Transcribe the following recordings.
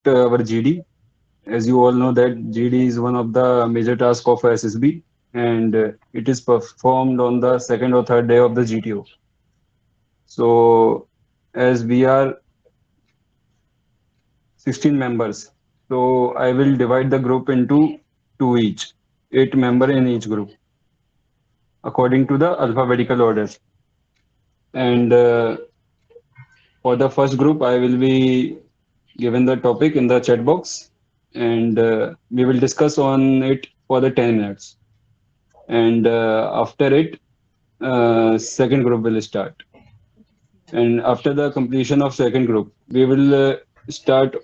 our GD. As you all know that GD is one of the major tasks of SSB, and it is performed on the second or third day of the GTO. So as we are 16 members, so I will divide the group into two each, 8 member in each group according to the alphabetical order. And for the first group, I will be given the topic in the chat box, and we will discuss on it for the 10 minutes. And after it, second group will start. And after the completion of second group, we will start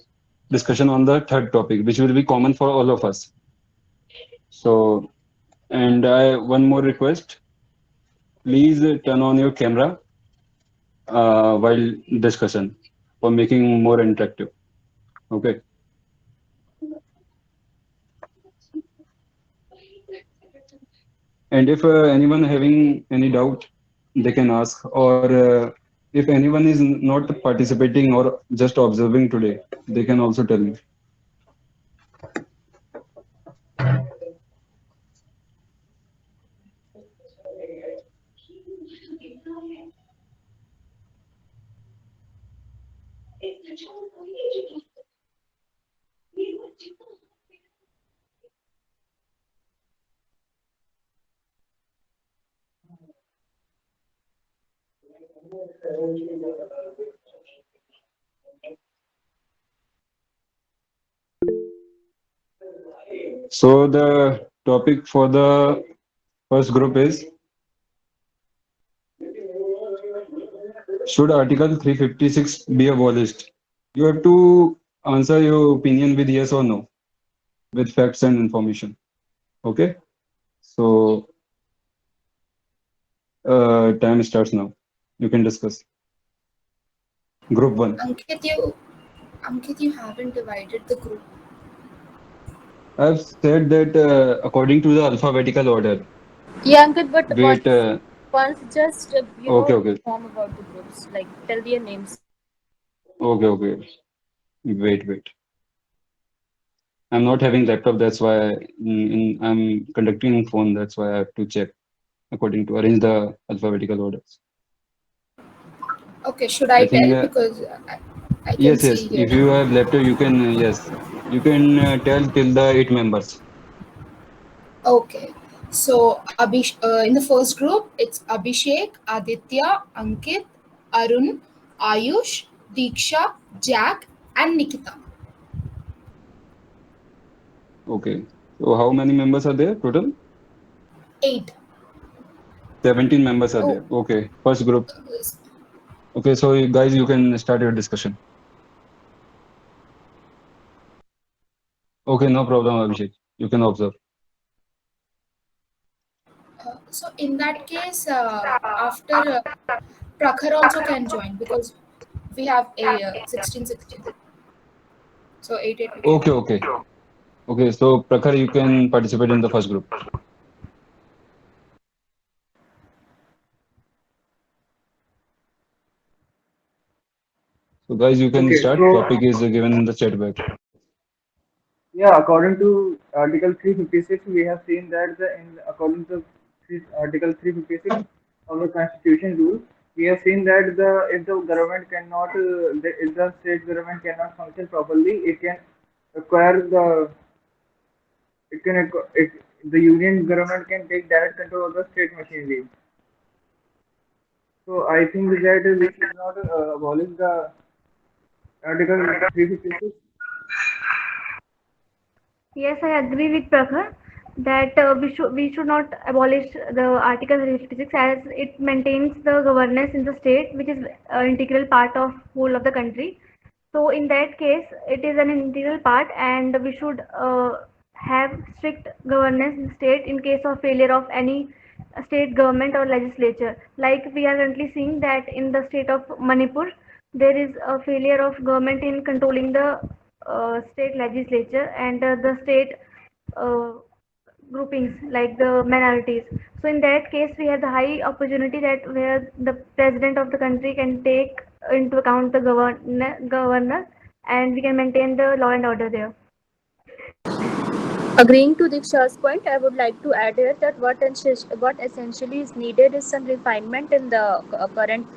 discussion on the third topic, which will be common for all of us. So, and I one more request: please turn on your camera while discussion for making more interactive. Okay. And if anyone having any doubt, they can ask. Or if anyone is not participating or just observing today, they can also tell me. So the topic for the first group is: should Article 356 be abolished? You have to answer your opinion with yes or no, with facts and information. Okay. So time starts now. You can discuss. Group one. Ankit, you haven't divided the group. I've said that according to the alphabetical order. Yeah, Ankit, but Wait. once just Okay. Okay. inform about the groups, like tell their names. Okay. Okay. Wait. I'm not having laptop. That's why I'm conducting on phone. That's why I have to check according to arrange the alphabetical orders. Okay, should I I think tell? Because I can yes, see yes. here. If you have laptop, you can yes, you can tell till the 8 members. Okay. So in the first group, it's Abhishek, Aditya, Ankit, Arun, Ayush, Diksha, Jack, and Nikita. Okay. So how many members are there total? 8. 17 members are Oh, there. Okay. First group. Okay. So guys, you can start your discussion. Okay. No problem, Abhishek. You can observe. so in that case, after Prakhar also can join because we have a 16-16. So 8-8 we can Okay. do. Okay. Okay. So Prakhar, you can participate in the first group. So guys, you can Okay, start. so Topic is given in the chat box. yeah, according to Article 356, we have seen that according to Article 356 of the Constitution rule, we have seen that if the government cannot, if the state government cannot function properly, it can acquire the union government can take direct control of the state machinery. So I think that we should not abolish the Article 356. Yes, I agree with Prakhar that we should not abolish the Article 356 as it maintains the governance in the state, which is an integral part of whole of the country. So in that case, it is an integral part, and we should have strict governance in state in case of failure of any state government or legislature. Like we are currently seeing that in the state of Manipur, there is a failure of government in controlling the state legislature and the state uh, groupings like the minorities. So in that case, we have the high opportunity that where the president of the country can take into account the governor and we can maintain the law and order there. Agreeing to Diksha's point, I would like to add here that what essentially is needed is some refinement in the current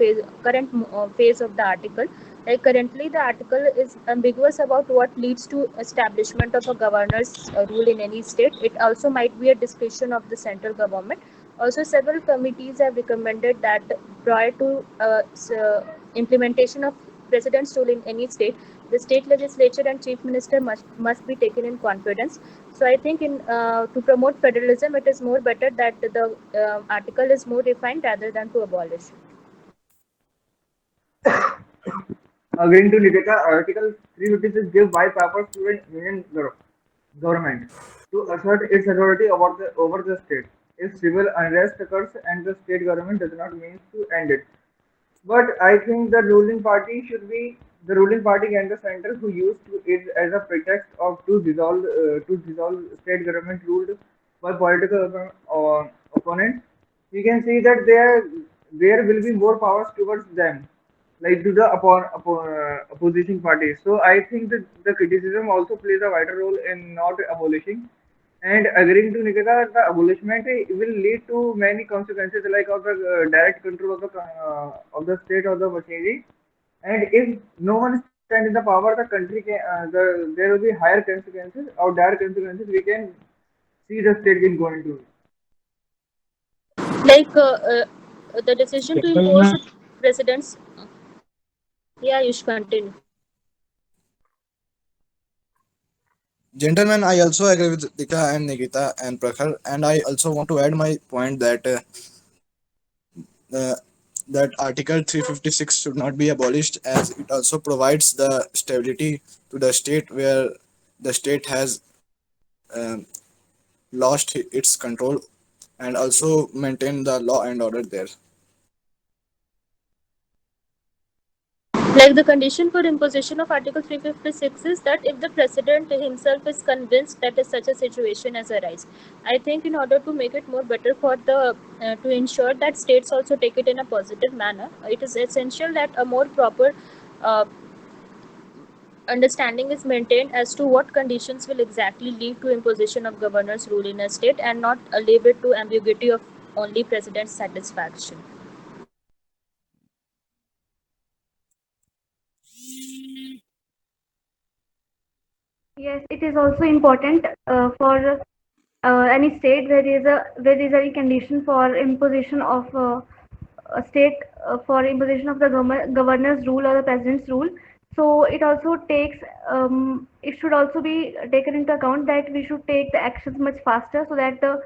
phase of the article. Like currently, the article is ambiguous about what leads to establishment of a governor's rule in any state. It also might be a discretion of the central government. Also, several committees have recommended that prior to implementation of president's rule in any state, the state legislature and chief minister must be taken in confidence. So I think in to promote federalism, it is more better that the article is more refined rather than to abolish. According to Nikita, Article 356 gives wide powers to the government to assert its authority over the state. If civil unrest occurs and the state government does not mean to end it. But I think the ruling party should be the ruling party and the center who used it as a pretext of to dissolve state government ruled by political opponents. We can see that there will be more powers towards them, like to the opposition parties. So I think that the criticism also plays a vital role in not abolishing. And agreeing to Nikita, the abolishment will lead to many consequences, like of the direct control of the state or the machinery. And if no one stands in the power, the country can there will be higher consequences or dire consequences. We can see the state will go into. Like the decision to impose Gentlemen, presidents. Yeah, you should continue. Gentlemen, I also agree with Dika and Nikita and Prakhar, and I also want to add my point uh, that Article 356 should not be abolished, as it also provides the stability to the state where the state has lost its control, and also maintain the law and order there. Like the condition for imposition of Article 356 is that if the president himself is convinced that such a situation has arisen. I think in order to make it more better for the to ensure that states also take it in a positive manner, it is essential that a more proper uh, understanding is maintained as to what conditions will exactly lead to imposition of governor's rule in a state and not leave it to ambiguity of only president's satisfaction. Yes, it is also important for any state where there is any condition for imposition of a state for imposition of the governor's rule or the president's rule. So it also takes it should also be taken into account that we should take the actions much faster so that the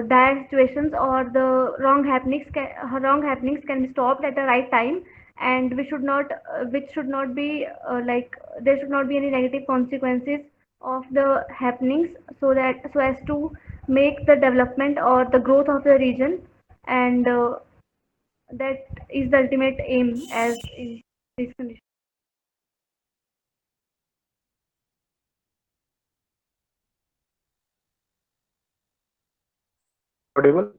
dire situations or the wrong happenings can be stopped at the right time, and we should not which should not be like there should not be any negative consequences of the happenings, so as to make the development or the growth of the region, and that is the ultimate aim as in this condition. Audible?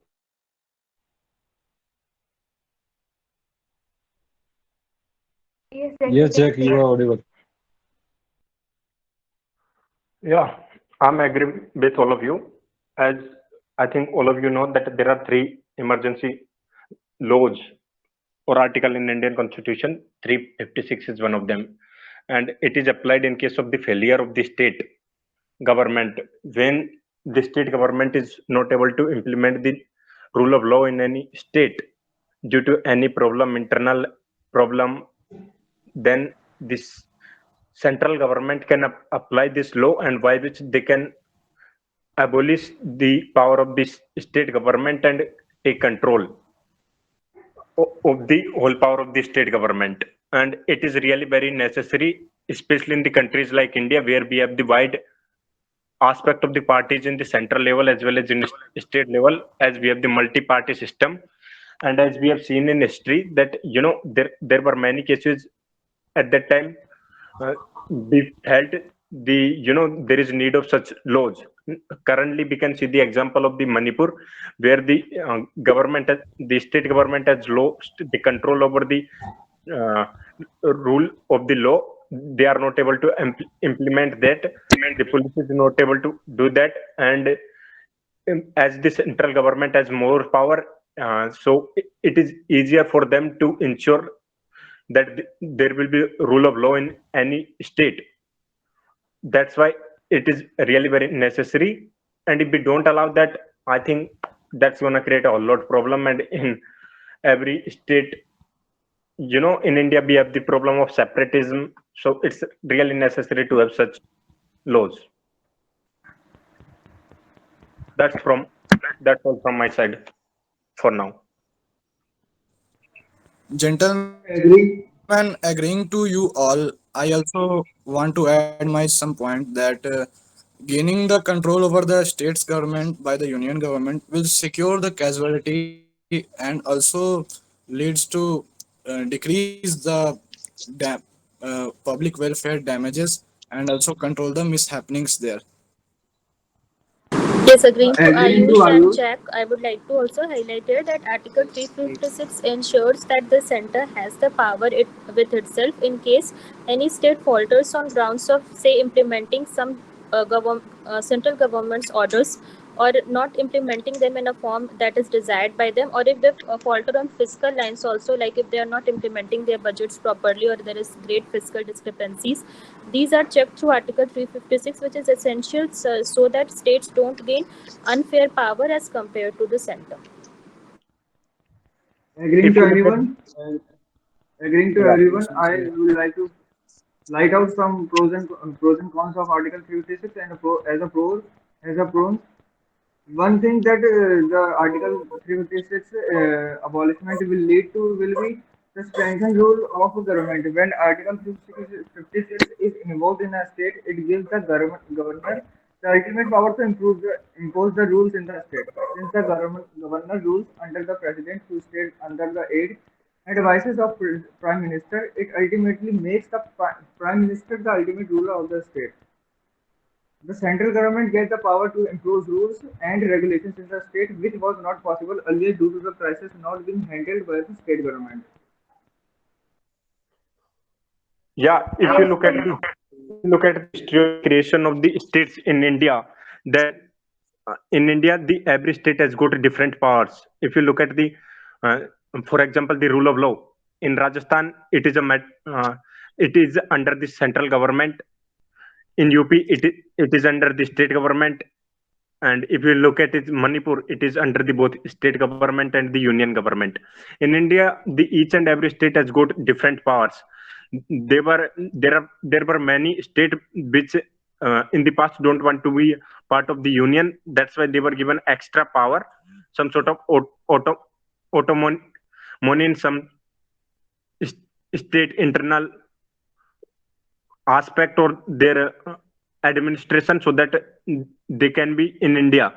Yes, yes, please Jack, say. you are audible. Yeah, I'm agree with all of you. As I think all of you know that there are three emergency laws or article in Indian Constitution. 356 is one of them, and it is applied in case of the failure of the state government when the state government is not able to implement the rule of law in any state due to any problem, internal problem. Then this central government can apply this law, and by which they can abolish the power of this state government and take control of the whole power of the state government. And it is really very necessary, especially in the countries like India, where we have the wide aspect of the parties in the central level as well as in state level, as we have the multi-party system. And as we have seen in history that there were many cases at that time. We felt there is need of such laws. Currently we can see the example of the Manipur, where the the state government has lost the control over the uh, rule of the law, they are not able to implement that. The police is not able to do that, and as the central government has more power, so it is easier for them to ensure that there will be rule of law in any state. That's why it is really very necessary. And if we don't allow that, I think that's going to create a lot problem. And in every state, in India, we have the problem of separatism. So it's really necessary to have such laws. That's from that's all from my side for now. Gentlemen, Agree. agreeing to you all, I also want to add my some point that gaining the control over the state's government by the union government will secure the casualty and also leads to decrease the dam- public welfare damages and also control the mishappenings there. Yes, agreeing to Agreeing to Ayush and Ayush. Jack, I would like to also highlight here that Article 356 ensures that the center has the power with itself in case any state falters on grounds of, say, implementing some central government's orders or not implementing them in a form that is desired by them, or if they falter on fiscal lines also, like if they are not implementing their budgets properly or there is great fiscal discrepancies. These are checked through Article 356, which is essential so that states don't gain unfair power as compared to the center. Agreeing If to you look at, anyone. Agreeing to yeah, everyone. I would like to light out some pros and cons of Article 356 and as a pros. One thing that the Article 356 abolishment will lead to will be the strengthened role of government. When Article 356 is involved in a state, it gives the governor the ultimate power to impose the rules in the state. Since the governor rules under the president, who stays under the aid and advices of prime minister, it ultimately makes the prime minister the ultimate ruler of the state. The central government gets the power to impose rules and regulations in the state, which was not possible earlier due to the crisis not being handled by the state government. yeah. If you Yes, look at thank the history of the creation of the states in India, then in India, the every state has got different powers. If you look at uh, for example, the rule of law in Rajasthan, it is under the central government. In UP, it is under the state government. And if you look at it, Manipur, it is under the both state government and the union government. In India, the each and every state has got different powers. There were many state which in the past don't want to be part of the union. That's why they were given extra power, some sort of autonomy in some state internal aspect or their administration, so that they can be in India.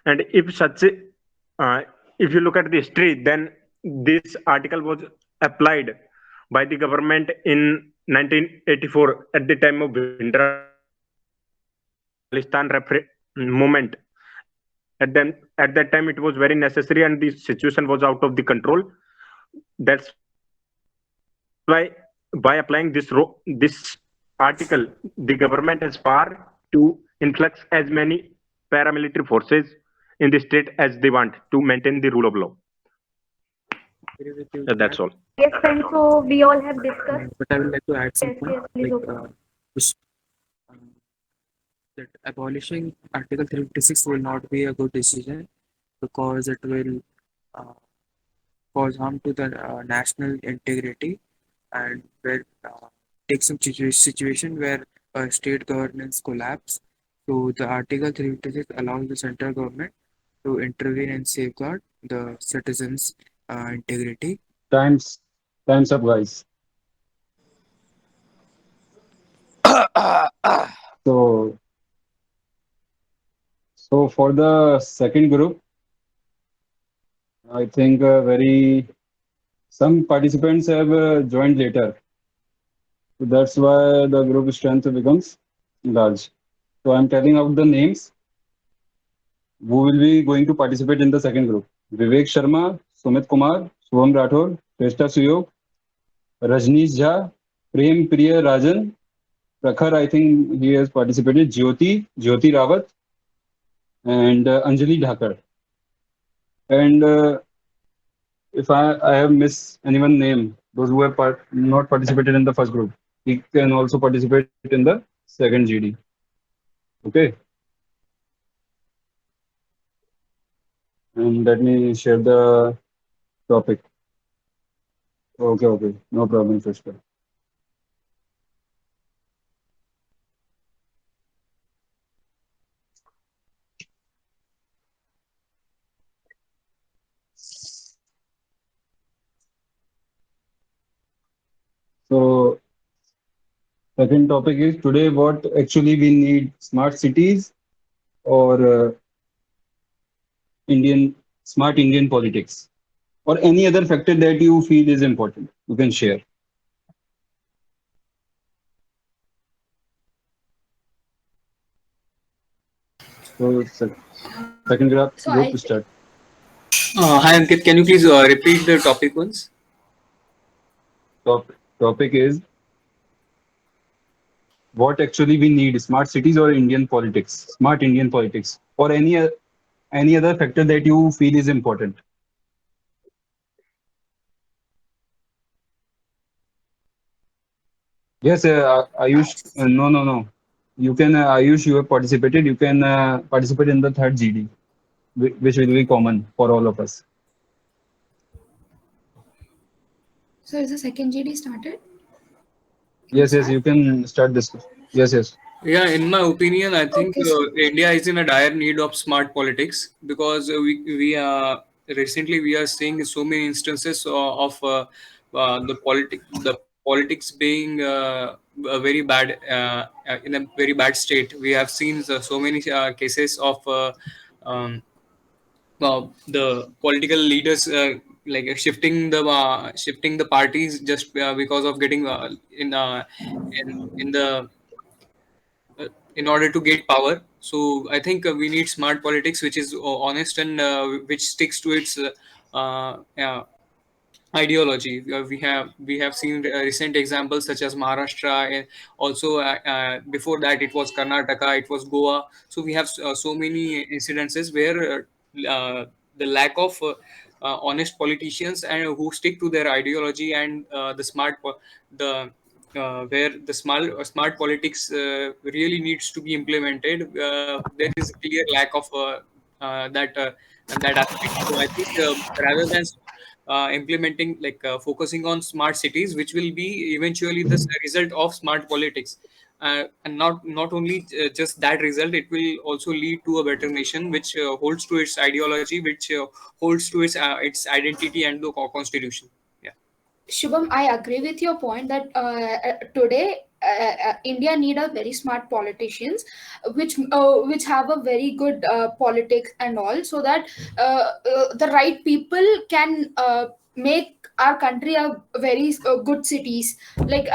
And uh, if you look at the history, then this article was applied by the government in 1984 at the time of Khalistan movement. At that time, it was very necessary, and the situation was out of the control. That's why by applying this article, the government has power to influx as many paramilitary forces in the state as they want to maintain the rule of law. Agree with you, That's Jack. all. yes, friends. So we all have discussed. But I would like to add some Yes, point yes, please. Okay. this- uh, that abolishing Article 356 will not be a good decision because it will uh, cause harm to the national integrity and where take some situation where state governance collapse. So the Article 356 allows the central government to intervene and safeguard the citizens' integrity. Times, times up, guys. So, so for the second group, I think very some participants have joined later. So that's why the group strength becomes large. So I'm telling out the names who will be going to participate in the second group. Vivek Sharma, Sumit Kumar, Shubham Rathod, Shrestha Suyog, Rajneesh Jha, Prem Priya Rajan, Prakhar, I think he has participated, Jyoti Rawat, and Anjali Dhakar. And if I have missed anyone name, those who have not participated in the first group, he can also participate in the second GD. Okay, and let me share the topic. Okay, okay, no problem, sister. So, second topic is today what actually we need smart cities or Indian smart Indian politics or any other factor that you feel is important. You can share. So, second So group I to think start. Hi Ankit, can you please repeat the topic once? Topic is what actually we need smart cities or Indian politics, smart Indian politics, or any other factor that you feel is important. Yes, Ayush. No, no, no. You can, Ayush, you have participated. You can participate in the third GD, which will be common for all of us. so. Is the second GD started? Can we Yes, yes, start? you can start this. Yes, yes. Yeah, in my opinion, I think Okay, so India is in a dire need of smart politics because we recently we are seeing so many instances of the politics being a very bad in a very bad state. We have seen so many cases of the political leaders shifting the parties just because of getting in the in order to get power. So I think we need smart politics, which is honest and which sticks to its ideology. We have seen recent examples such as Maharashtra, and also before that it was Karnataka, it was Goa. So we have so many incidences where the lack of honest politicians and who stick to their ideology and the where the smart politics really needs to be implemented. There is a clear lack of that aspect. So I think rather than implementing focusing on smart cities, which will be eventually the result of smart politics, and not only just that result, it will also lead to a better nation which holds to its ideology, which holds to its identity and the constitution. Yeah. Shubham, I agree with your point that today India need a very smart politicians, which have a very good politics and all, so that the right people can make our country a very good cities. Like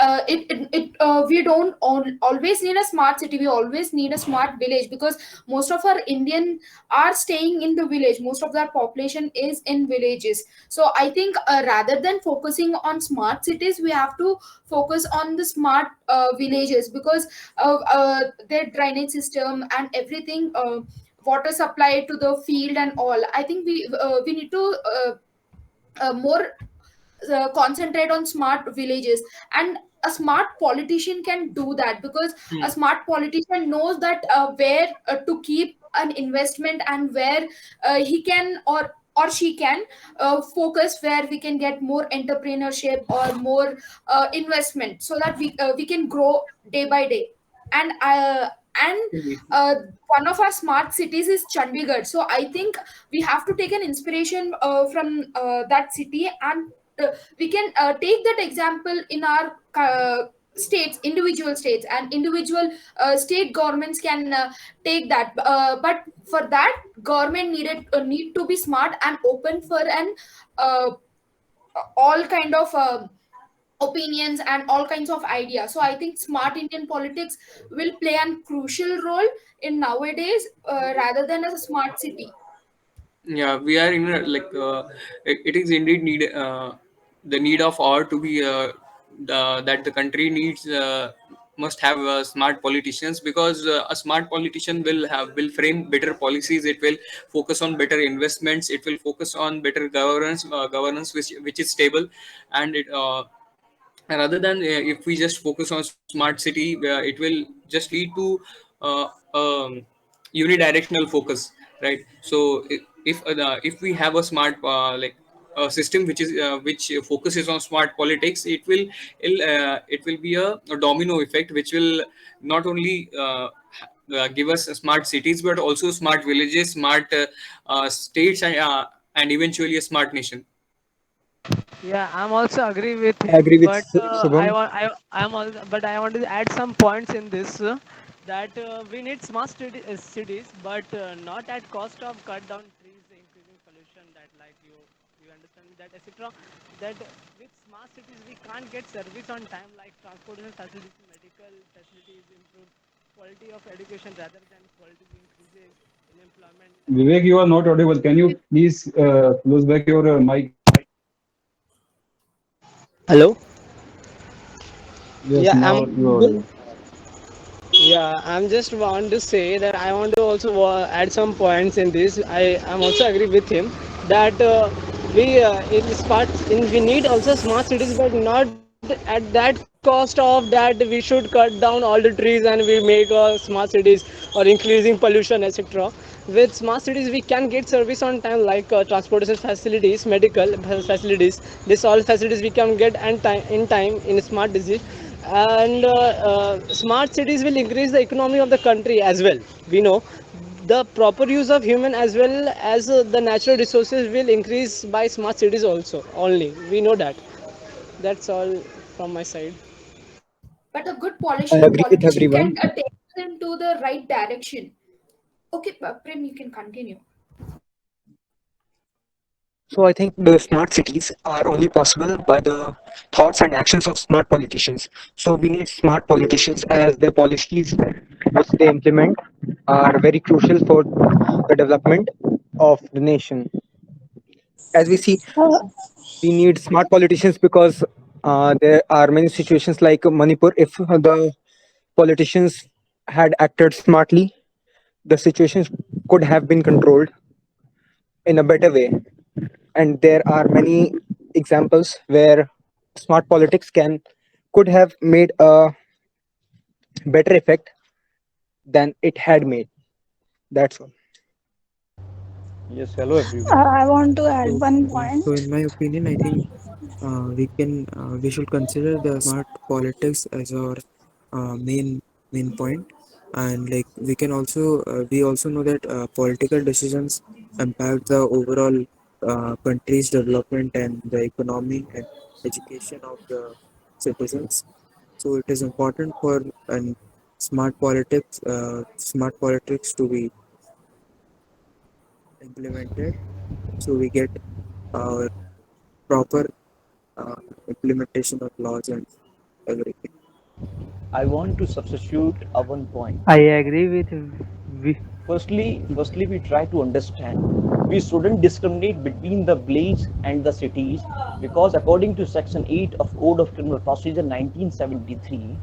we don't always need a smart city. We always need a smart village because most of our Indian are staying in the village. Most of their population is in villages. So I think rather than focusing on smart cities, we have to focus on the smart villages because their drainage system and everything, water supply to the field and all. I think we need to more concentrate on smart villages, and a smart politician can do that because a Hmm. smart politician knows that where to keep an investment and where he can or she can focus where we can get more entrepreneurship or more investment so that we can grow day by day. And uh, one of our smart cities is Chandigarh, so I think we have to take an inspiration from that city, and we can take that example in our states, individual states, and individual state governments can take that, but for that government need to be smart and open for an uh, all kind of opinions and all kinds of ideas. So I think smart Indian politics will play a crucial role in nowadays rather than as a smart city. Yeah, we are in a, it is indeed need the need of hour to be that the country needs must have smart politicians, because a smart politician will frame better policies. It will focus on better investments. It will focus on better governance which is stable. And it rather than if we just focus on smart city, it will just lead to uh, um, unidirectional focus, right? So if we have a smart a system which focuses on smart politics, it will be a domino effect, which will not only give us smart cities, but also smart villages, smart states, and eventually a smart nation. Yeah, I'm also agree with I him, agree with but Shubham. I'm also, but I want to add some points in this that we need smart cities, but not at cost of cut down trees, increasing pollution. That like you understand that etc. That with smart cities we can't get service on time, like transportation facilities, medical facilities, improve quality of education rather than quality increases in employment. Vivek, you are not audible. Can you please close back your mic? Hello. Yes, Yeah, I'm now you are audible. audible. Yeah, I'm just want to say that I want to also add some points in this. I'm also agree with him that we in smart in we need also smart cities, but not at that cost of that we should cut down all the trees and we make smart cities or increasing pollution, etc. With smart cities, we can get service on time, like transportation facilities, medical facilities. This all facilities we can get in time in smart disease, and smart cities will increase the economy of the country as well. We know the proper use of human as well as the natural resources will increase by smart cities also. Only we know that. That's all from my side. But a good I agree with politician everyone. can take them to the right direction. Okay, Prem, you can continue. So I think the smart cities are only possible by the thoughts and actions of smart politicians. So we need smart politicians as their policies which they implement are very crucial for the development of the nation. As we see, we need smart politicians because there are many situations like Manipur. If the politicians had acted smartly, the situations could have been controlled in a better way. And there are many examples where smart politics can could have made a better effect than it had made. That's all. Yes, hello everyone. I want to add So, one so point. in my opinion, I think we should consider the smart politics as our main point. And like we also know that political decisions impact the overall country's development and the economy and education of the citizens. So it is important for an smart politics to be implemented, so we get our proper uh, implementation of laws and everything. I want to substitute a one point. I agree with we. Firstly, we try to understand. We shouldn't discriminate between the village and the cities because according to Section 8 of Code of Criminal Procedure 1973,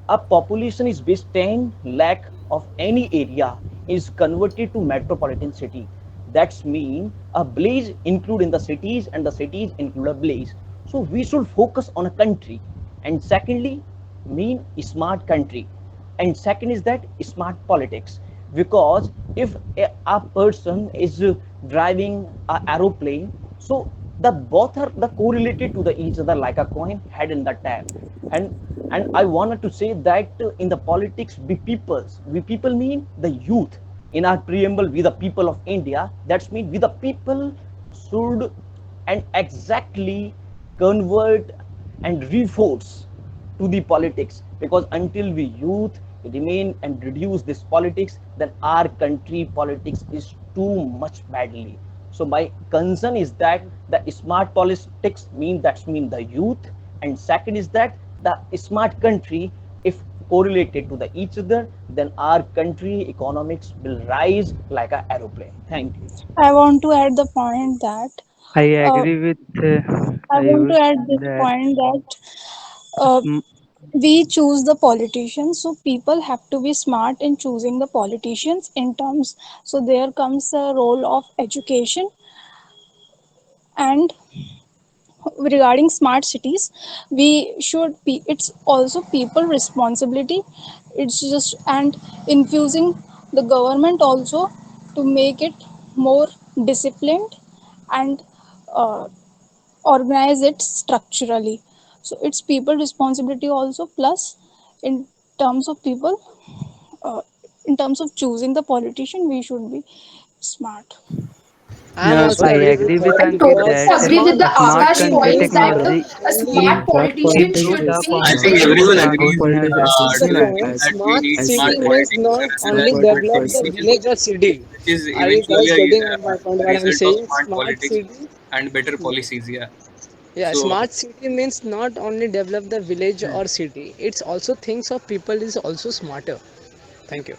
a population is based 10 lakh of any area is converted to metropolitan city. That's mean a village include in the cities and the cities include a village. So we should focus on a country. And secondly, mean smart country, and second is that smart politics, because if a person is driving a aeroplane, so the both are the correlated to the each other like a coin head in the tail. And I wanted to say that in the politics we people mean the youth. In our preamble, we the people of India, that's mean we the people should and exactly convert and reinforce to the politics, because until we youth remain and reduce this politics, then our country politics is too much badly. So my concern is that the smart politics mean the youth, and second is that the smart country, if correlated to the each other, then our country economics will rise like a aeroplane. Thank you. I want to add the point that I uh, agree with I want to Ayush add this that point that uh, Mm, we choose the politicians, so people have to be smart in choosing the politicians in terms. So there comes a role of education. And regarding smart cities, we should be, it's also people responsibility. It's just, and infusing the government also to make it more disciplined and uh, organize it structurally. So it's people responsibility also, plus in terms of people, uh, in terms of choosing the politician, we should be smart. I am Yeah, also I so agree with agree with you I Ankit totally because that agree with smart the a smart Akash cities country means points that not technology a only smart what politician improve should politics the is be I so think competence everyone and agrees good politics management. essential no, as that we smart need as smart city means politics not rather than only what smart the develop the person politicians, village or city. which is Are you eventually guys getting on a my point? What I'm result of saying? smart Smart politics city. and better policies. Yeah. Yeah, So smart city means not only develop the village or city. It's also thinks of people is also smarter. Thank you.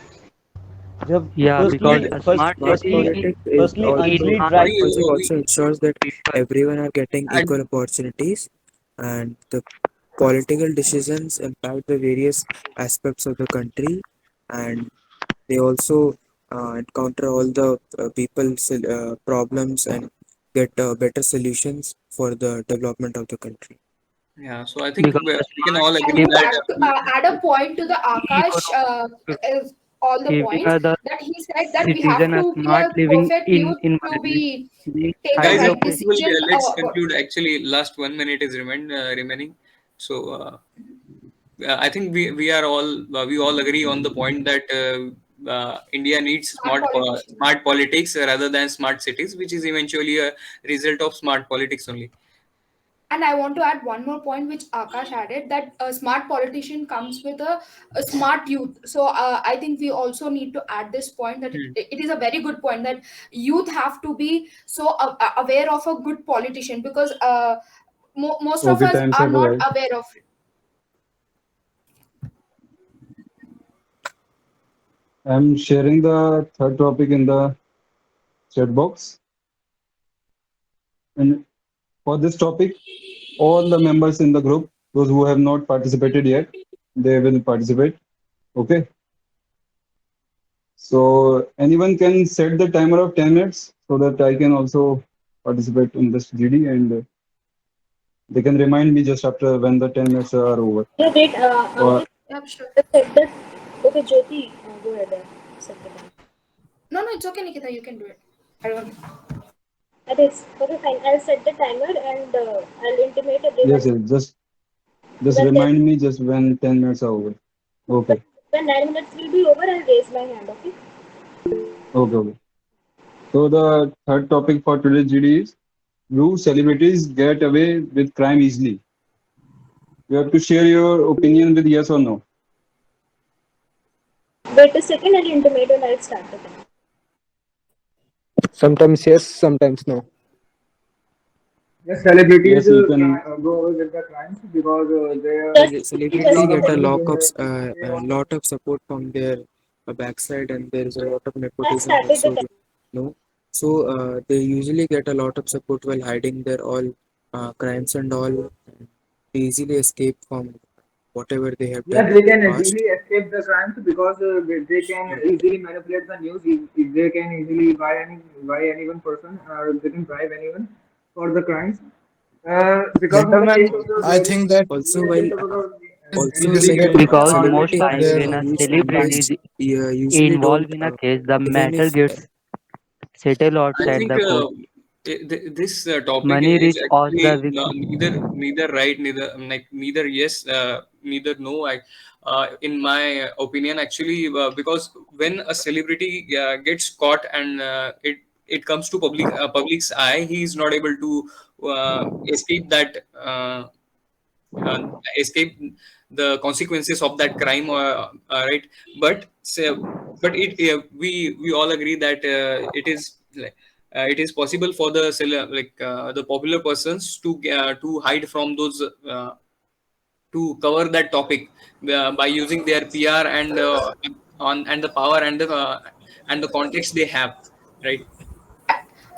Jab- Yeah, because Firstly, a first, smart smart firstly, city politics is firstly, also Anjali sorry, tried also to. also ensures that everyone are getting and equal opportunities, and the political decisions impact the various aspects of the country, and they also encounter all the people's problems and get better solutions for the development of the country. yeah, so I think because a we can smart all I agree want city to that add a point to the Akash, economic is all the giving points us the that he said that we have citizen a to be smart a living perfect in youth to environment, be being take a highly guys, if right operated. possible, decision let's about. conclude. Actually, last 1 minute is remaining. So I think we are all we all agree on the point that India needs Smart politicians. smart politics rather than smart cities, which is eventually a result of smart politics only. And I want to add one more point which Akash added, that a smart politician comes with a smart youth. So I think we also need to add this point, that Hmm. it is a very good point that youth have to be so aware of a good politician, because most of Okay, us time's are up, not guys. aware of it. I'm sharing the third topic in the chat box. And for this topic, all the members in the group, those who have not participated yet, they will participate. Okay. So anyone can set the timer of 10 minutes so that I can also participate in this GD, and they can remind me just after when the 10 minutes are over. Yeah, wait, Or Yeah, sure. said that. Okay, Jyoti, go ahead and set the time. No, no, it's okay, Nikita, you can do it. I don't. That is okay, fine. I'll set the timer and I'll intimate yes, everyone yes, just when remind me just when 10 minutes are over. when, Okay. when 9 minutes will be over. I'll raise my hand. Okay. Okay, okay. So the third topic for today's GD is, do celebrities get away with crime easily? You have to share your opinion with yes or no. Wait a second. I'll intimate and I'll start the time. Sometimes yes, sometimes no. Yes, celebrities Yes, you can. go over with the crimes because Just a Celebrities just lot of get money they have, they a want to. lot of support from their backside, and there is a lot of I nepotism started the also. time. No, so they usually get a lot of support while hiding their all crimes and all. They easily escape from whatever they have Yes, done they in the can past. easily escape the crimes because they can Yeah. easily manipulate the news. If they can easily buy any one person or they can bribe anyone for the crimes. Because of the case Gentlemen, of the I think that Also, the while case of the also a this anybody get getting Because most celebrity have time their when a huge fan celebrity base, is usually don't involved in a case, the even matter if gets settled I outside think the court. this topic Money is reach all actually the neither right, neither like neither yes, neither no. In my opinion, actually, because when a celebrity gets caught and it comes to public's eye, he is not able to escape that. Uh, Escape the consequences of that crime, right? But but we all agree that it is possible for the the popular persons to hide from those to cover that topic by using their PR and on and the power and the context they have, right?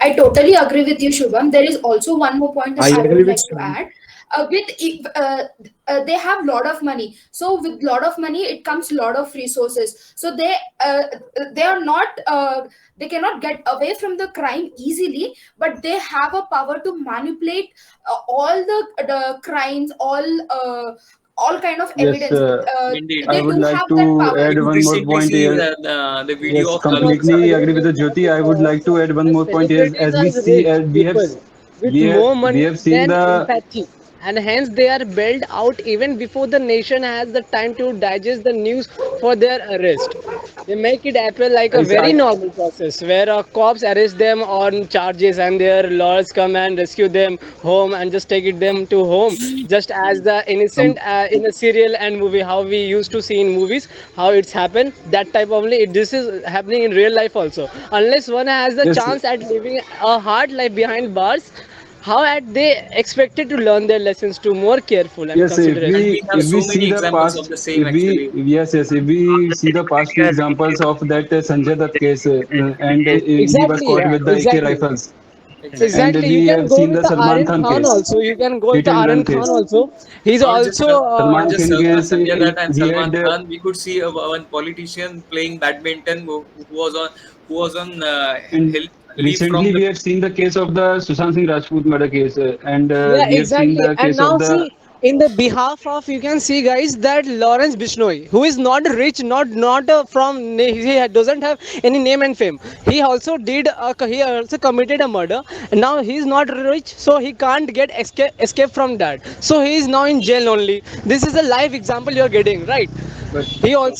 I totally agree with you, Shubham. There is also one more point that I I agree would with like to Shubham. add. they have lot of money. So with lot of money it comes lot of resources. So they are not they cannot get away from the crime easily, but they have a power to manipulate all the crimes, all kind of Yes, evidence. Indeed. I They would do like have that to power. We add could one more recently point see here. the video Yes, of I'm also completely Lalu. agree with agreeing the with Jyoti. you, I would like to add one the more point here. celebrities As we are see, rich people with more we money have seen than the empathy, and hence they are bailed out even before the nation has the time to digest the news for their arrest. They make it appear like a yes, very normal process where cops arrest them on charges and their lawyers come and rescue them home and just take it them to home, just as the innocent com, in a serial and movie how we used to see in movies, how it's happened that type only this is happening in real life also. Unless one has the yes, chance at living a hard life behind bars, how are they expected to learn their lessons to more careful and yes. And we consideration? have If we so see many the examples of past, the same actually. if we see the past few examples of that Sanjay Dutt case, and he was Exactly, caught yeah, with the AK exactly. rifles, and Exactly. Exactly, you we can have go seen with the the Salman Aryan Khan Khan case, also. You can go with hit the and run Aryan Khan case. also. He's Not just also Salman not just Khan case, Sanjay Dutt and he Salman had Khan. We could see one politician playing badminton who was on and leave from recently the. we have seen the case of the Sushant Singh Rajput murder case, and yeah, we have seen exactly. the And case of now the see, in the behalf of you can see guys that Lawrence Bishnoi, who is not rich, not he doesn't have any name and fame. He also committed a murder, and now he is not rich, so he can't get escape from that. So he is now in jail only. This is a live example you are getting, right? but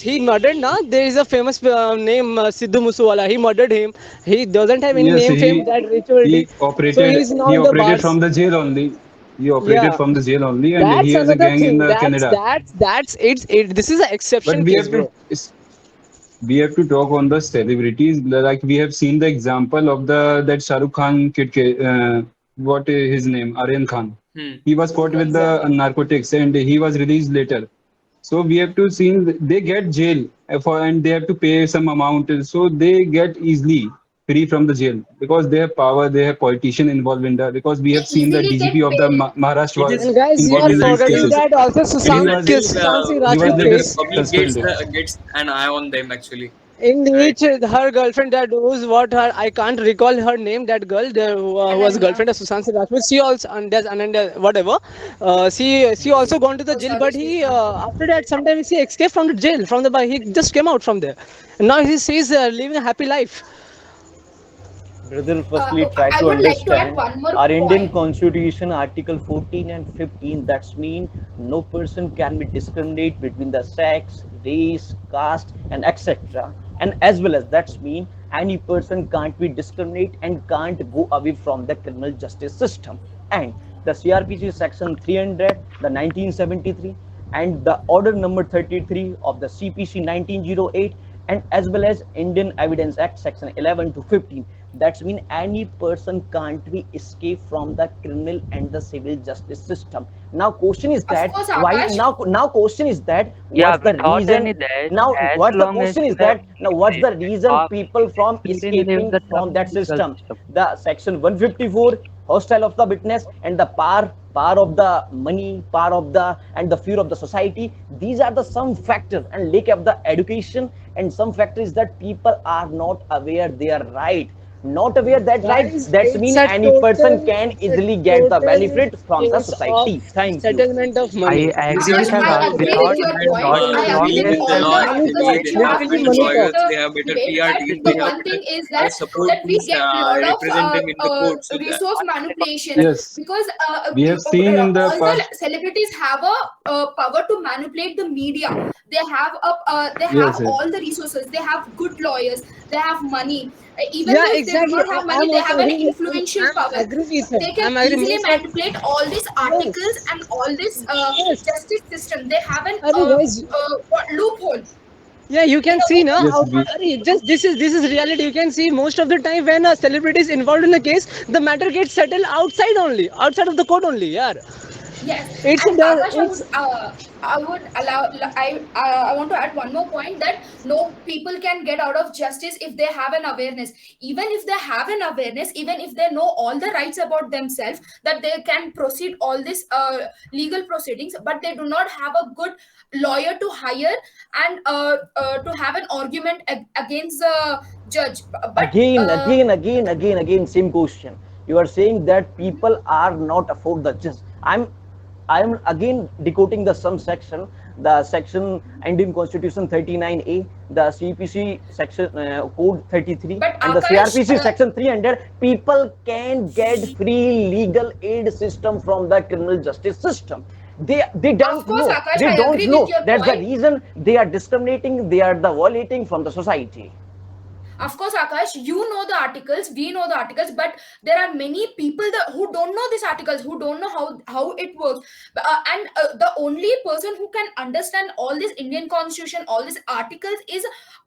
He murdered now. There is a famous name Sidhu Musewala. He murdered him. He doesn't have any yes, name, fame, that rituality. So he is now he in the operated bars. from the jail only. He operated Yeah, from the jail only, and he that's has a another gang in thing. Canada. That's it. This is an But exception case, bro. we have to talk on the celebrities. Like we have seen the example of the that Shah Rukh Khan kid, what is his name? Aryan Khan. Hmm. He was caught with the Exactly. narcotics, and he was released later. So we have to see they get jail for, and they have to pay some amount. So they get easily free from the jail because they have power. They have politician involved in that. Because we They have seen the easily get DGP of the bail. Maharashtra It was is And guys, you it are involved is in these forgetting actually cases, that also and it is actually Sushant Singh he was Rajput public later case. gets suspended. gets an eye on them actually, In right? which her girlfriend, that was what her, I can't recall her name, that girl who was Ananya. girlfriend of Sushant Singh Rajput, she also, and there's Ananda, whatever, she also gone to the Oh, jail, sorry, but she's he not. after that sometimes he escaped from the jail, he just came out from there, and now he's living a happy life. Brother, firstly, Oh, try I to would like to add understand one more our Indian point. Constitution, Article 14 and 15. That's mean no person can be discriminate between the sex, race, caste, and etc. And as well as that's mean any person can't be discriminate and can't go away from the criminal justice system. And the CRPC section 300, the 1973, and the order number 33 of the CPC 1908, and as well as Indian Evidence Act section 11 to 15. That's mean any person can't be escape from the criminal and the civil justice system. Now question is Of that course, why Akash. now question is that Yeah, what's the without reason? any that, Now as what's the long as question is the that now what's the reason of people from still live escaping the from term that legal system? system. The section 154, hostile of the witness, and the power of the money, power of the and the fear of the society. These are the some factors, and lack of the education, and some factors that people are not aware they are right, not aware that right, Guys, that's mean any person can it's a easily get the total benefit from the case of society. Thank you. settlement of I money. agree This is with Akash, only I Akash. about agree that. with Without your Settlement of point. without money. I long agree Dealing with with as the all And law the money actually, points talks, they you have have literally better money mentioned in lawyers, talks. the they have better debate. PR But team, the they have one better thing is that support we teams get lot of represent them in the court. So that resource manipulation, Yes, because we have seen in the all the past. celebrities have a power to manipulate the media. They have Yes, yes, all the resources. They have good lawyers. They have money. Even Yeah, though if they do exactly. not have money, I'm they also have an agree with, influential I'm power. agree with her. They can I'm agree easily most of, manipulate all these articles yes, and all this yes. justice system. They have an Arey guys, loophole yeah, you in can a see now. yes, Just this is reality. You can see most of the time when a celebrity is involved in a case, the matter gets settled outside only, outside of the court only. Yeah. Yes, It's and the Akash, it's I would allow, I want to add one more point that no people can get out of justice if they have an awareness. Even if they have an awareness, even if they know all the rights about themselves, that they can proceed all this legal proceedings, but they do not have a good lawyer to hire and to have an argument against the judge. But Again, same question. You are saying that people are not afford the just. I am again decoding the some section, the section Indian Constitution 39A, the CPC section code 33, but and the Akash, CRPC section 300. People can get free legal aid system from the criminal justice system. They of don't course, know. Akash, They I don't agree with know. your That's the point. reason they are discriminating. They are the violating from the society. Of course, Akash, you know the articles, we know the articles, but there are many people who don't know these articles, who don't know how it works. And the only person who can understand all this Indian constitution, all these articles is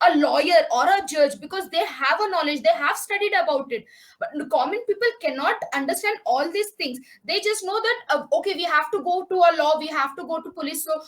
a lawyer or a judge, because they have a knowledge, they have studied about it. But the common people cannot understand all these things. They just know that, okay, we have to go to a law, we have to go to police, so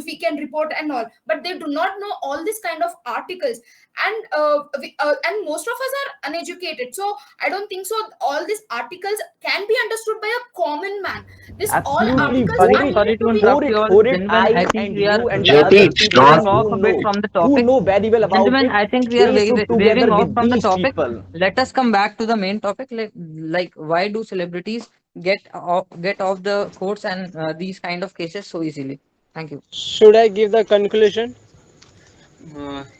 we can report and all. But they do not know all these kind of articles, and most of us are uneducated, so I don't think so all these articles can be understood by a common man. This all Absolutely, articles for are it, needed Sorry to to be. for interrupt it, you all, for it. gentlemen. I I think and we are you and the we other are people veering off who a bit know, from the topic. very well about Gentlemen, it, I think we are they should veering together off with from the these topic. people. Let us come back to the main topic. Like why do celebrities get off the courts and these kind of cases so easily? Thank you. should I give the conclusion?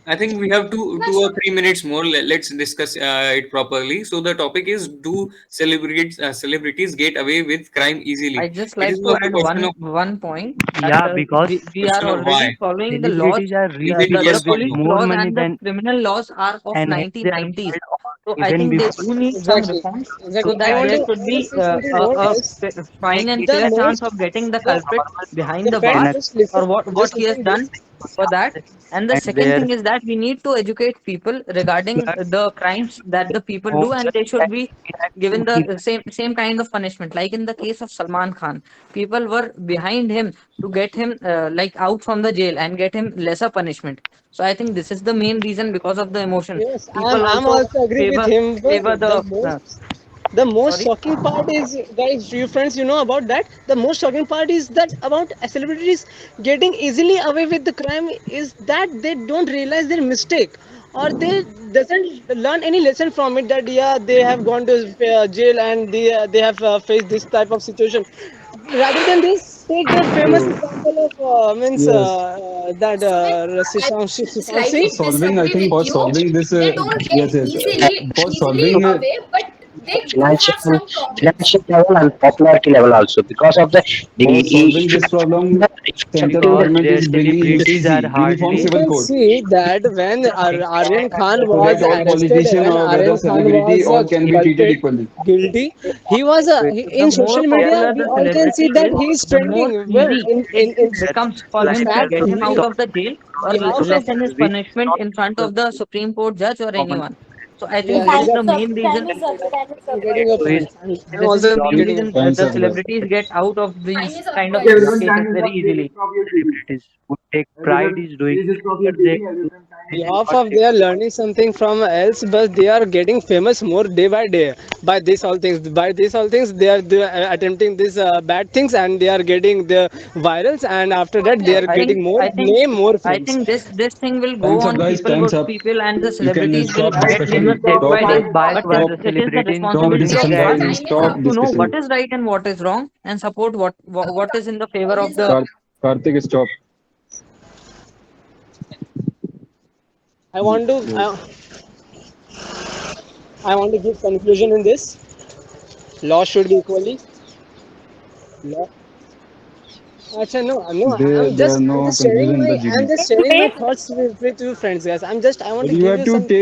I think we have two or 3 minutes more. Let's discuss it properly. So the topic is: do celebrities get away with crime easily? I just It is like to not a add question of one point that Yeah, because we are question of already why. following the laws. celebrities are Is rich it people The yes or with police no? more laws money and the than, criminal laws are of and hence they are 1990s. betrayed So I even think they before. do need some Exactly, reforms So so exactly. that there parents should I want to be say something more else. fine make and it The fair as chance most of getting the the culprit behind the the friends, bars an just listen, for what just he has listen done this. for that. And the and second their thing is that we need to educate people regarding blood, the crimes that the people do, homes, and they should and be react given to the people. same kind of punishment. Like in the case of Salman Khan, people were behind him to get him like out from the jail and get him lesser punishment. So I think this is the main reason, because of the emotion. Yes, People I'm also also agree with favor him. favor The the most sorry. shocking part is, guys, you friends, you know about that. The most shocking part is that about celebrities getting easily away with the crime is that they don't realize their mistake, or they doesn't learn any lesson from it, that yeah, they have gone to jail and they have faced this type of situation. Rather than this, take the famous So example of means yes, that Sumit, I Sushant slightly Singh. for solving, I disagree think with for you. solving this, They don't get yes, yes, easily away, but they do have Financial some problems. financial level and popularity level also, because of the for solving if you this problem, central into Because government their is bringing celebrities are UCC, Uniform You hardly Civil can Code, see that when Aryan Khan so that was all arrested, politician when or whether Aryan Khan celebrity, was all can be treated culprit, equally. guilty, he was with the in more social their media. popular We the all can see celebrity that is, he is the more trending. Well, easy it their becomes for in him to fact, get him out so of the jail or behalf of lessen his which punishment in front of the Supreme Court judge or common anyone. So I think yeah, this is Time the is exactly. up. main Time reason. is up. Time is I'm up. getting your to his point. I'm This is also the main getting your reason point. Fine, the sir. Yes. celebrities get out of Time these is up, kind of Okay, guys. everyone, cases time is very up. Please easily. stop your TV. celebrities would take pride Everyone, is doing, please stop your but they TV. Everyone, time is up. Behalf not of take they are learning something from else, but they are getting famous more day by day by this all things. By this all things, they are attempting these bad things, and they are getting the virals, and after that they So are I think getting more I think name, more I fans. think this thing will go Time's up, on. guys. People Time's would up. people and the You can celebrities will stop Guys, get please famous discussion. day stop. by Stop. day. everyone Time is is up. biased But towards Stop. the it is the celebrity Stop responsibility Guys, of discussing. us time is Stop up. to know what discussing. is right and what is wrong, and support what is in the favor Time of is the. up. Karthik, stop. I want to I want to give conclusion in this. Law should be equally. Law. Acha, no, no. There are no conclusion in the I'm GB. just sharing my thoughts with you friends, guys. I want But to you give have you to some take